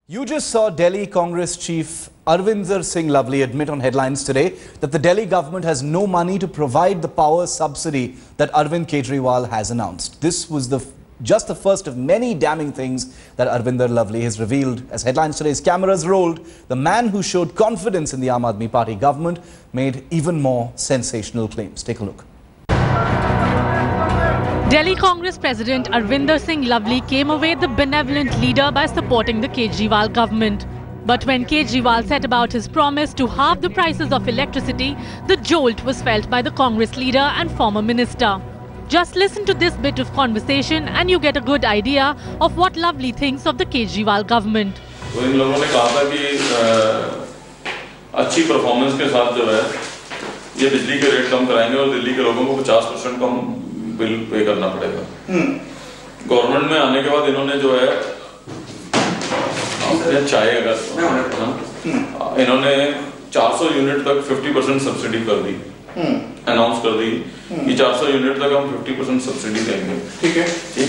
You just saw Delhi Congress chief Arvinder Singh Lovely admit on headlines today that the Delhi government has no money to provide the power subsidy that Arvind Kejriwal has announced. This was just the first of many damning things that Arvinder Lovely has revealed. As headlines today's cameras rolled, the man who showed confidence in the Aam Aadmi Party government made even more sensational claims. Take a look. Delhi Congress President Arvinder Singh Lovely came away the benevolent leader by supporting the Kejriwal government. But when Kejriwal set about his promise to halve the prices of electricity, the jolt was felt by the Congress leader and former minister. Just listen to this bit of conversation and you get a good idea of what Lovely thinks of the Kejriwal government. तो इन लोगों ने कहा था कि अच्छी performance के साथ जो है ये बिजली के रेट कम कराएंगे और दिल्ली के लोगों को 50% कम बिल पे करना पड़ेगा। गवर्नमेंट में आने के बाद इन्होंने जो है चाहे अगर इन्होंने 400 यूनिट तक 50% सब्सिडी कर दी, अनाउंस कर दी कि 400 यूनिट तक हम 50% सब्सिडी देंगे। ठीक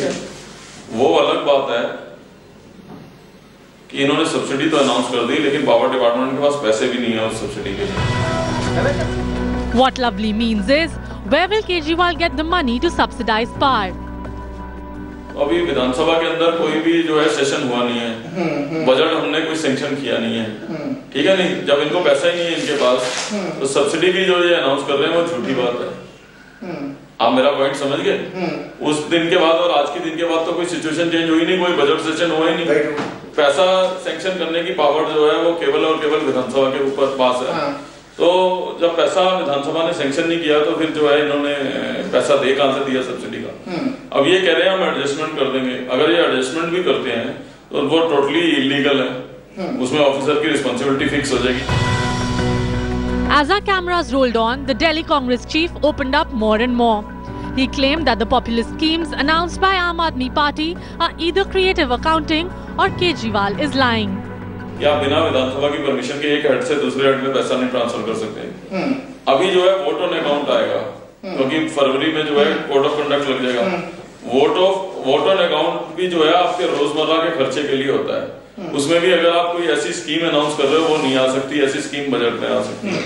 है, वो अलग बात है कि इन्होंने सब्सिडी तो अनाउंस कर दी लेकिन पावर डिपार्टमेंट के पास पैसे भी नहीं है उस सब्सिडी के लिए। What Lovely means is, where will Kejriwal get the money to subsidize power? अभी विधानसभा के अंदर कोई भी जो है सेशन हुआ नहीं है, बजट हमने कोई सैंक्शन किया नहीं है, ठीक है नहीं। जब इनको पैसा ही नहीं है इनके पास तो सब्सिडी भी जो ये अनाउंस कर रहे हैं वो झूठी बात है। आप मेरा पॉइंट समझ गए? उस दिन के बाद और आज के दिन के बाद तो कोई सिचुएशन चेंज हुई नहीं, कोई बजट सेशन हुआ ही नहीं। पैसा सैंक्शन करने की पावर जो है वो केवल और केवल विधानसभा के ऊपर पास है। तो जब पैसा विधानसभा ने सैंक्शन नहीं किया तो फिर जो है इन्होंने पैसा दे कहां से दिया सब्सिडी का। अब ये कह रहे हैं हम एडजस्टमेंट कर देंगे। अगर ये एडजस्टमेंट भी करते हैं तो वो टोटली इलीगल है, उसमें ऑफिसर की रिस्पांसिबिलिटी फिक्स हो जाएगी। As our cameras rolled on, the Delhi Congress chief opened up more and more. He claimed that the populist schemes announced by Aam Aadmi Party are either creative accounting or Kejriwal is lying. या बिना विधानसभा की permission के एक head से दूसरे head में पैसा नहीं ट्रांसफर कर सकते। अभी जो है वोट ऑन अकाउंट आएगा क्योंकि फरवरी में जो है कोड ऑफ कंडक्ट लग जाएगा। वोट ऑन अकाउंट भी जो है आपके रोजमर्रा के खर्चे के लिए होता है। उसमें भी अगर आप कोई ऐसी स्कीम अनाउंस कर रहे हो वो नहीं आ सकती, ऐसी स्कीम बजट में आ सकती है,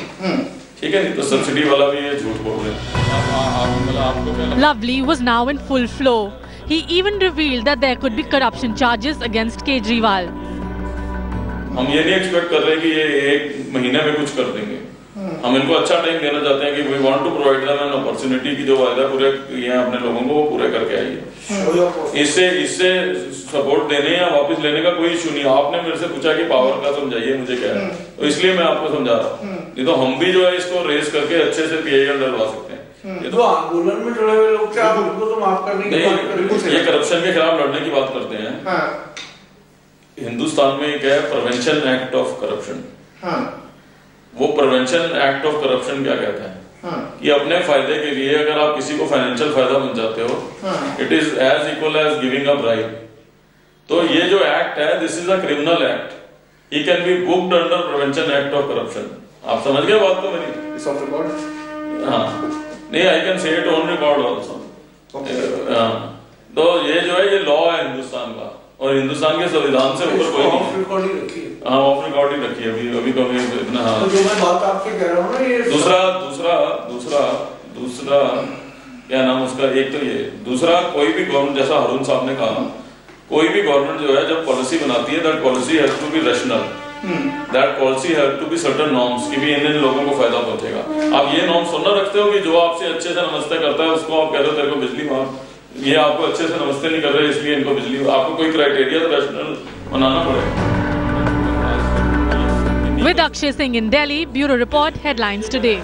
ठीक है नहीं। तो सब्सिडी वाला भी ये झूठ बोल रहे हैं। Lovely was now in full flow. He even revealed that there could be corruption charges against Kejriwal. हम ये नहीं एक्सपेक्ट कर रहे कि ये एक महीने में कुछ कर देंगे। हम इनको अच्छा टाइम देना चाहते हैं कि we want to provide them an opportunity की जो वायदा पूरे किए हैं अपने लोगों को वो पूरे करके आइए। इससे सपोर्ट देने या वापस लेने का कोई इशू नहीं। आपने मेरे से पूछा कि पावर का समझाइए मुझे क्या है, तो इसलिए मैं आपको समझा रहा हूँ। नहीं तो हम भी जो है इसको रेस करके अच्छे से पीआईएल डलवा सकते हैं। ये तो आंदोलन में जुड़े हुए लोग क्या उनको तो माफ करने की बात कर रहे हैं। ये करप्शन के खिलाफ लड़ने की बात करते हैं। हिंदुस्तान में एक है प्रिवेंशन एक्ट ऑफ करप्शन। वो प्रिवेंशन एक्ट ऑफ करप्शन क्या कहता है कि अपने फायदे के लिए अगर आप किसी को फाइनेंशियल फायदा पहुंचाते हो, it is as equal as giving a bribe. तो ये जो एक्ट है this is a criminal act, he can be booked under prevention act of corruption. आप समझ गए बात को मेरी? हाँ नहीं, I can say it on record also. तो ये जो है ये लॉ है हिंदुस्तान का और हिंदुस्तान के संविधान से ऊपर कोई नहीं। ऑफ रिकॉर्ड ही रखी है। हाँ ऑफ रिकॉर्ड ही रखी है अभी कभी इतना। हाँ तो जो मैं बात आपसे कह रहा हूँ ना, ये दूसरा क्या नाम उसका, एक तो ये दूसरा कोई भी गवर्नमेंट, जैसा अरुण साहब ने कहा, कोई भी गवर्नमेंट जो है जब पॉलिसी बनाती है that policy has to be rational, that policy has to be certain norms कि भी इन लोगों को फायदा पहुंचेगा। आप ये नॉर्म्स सुनना रखते हो कि जो आपसे अच्छे से नमस्ते करता है उसको आप कह रहे हो तेरे को बिजली माफ, ये आपको अच्छे से नमस्ते नहीं कर रहे इसलिए इनको बिजली। आपको कोई क्राइटेरिया तो रैशनल बनाना पड़ेगा। With Akshay Singh in Delhi, Bureau Report, Headlines Today.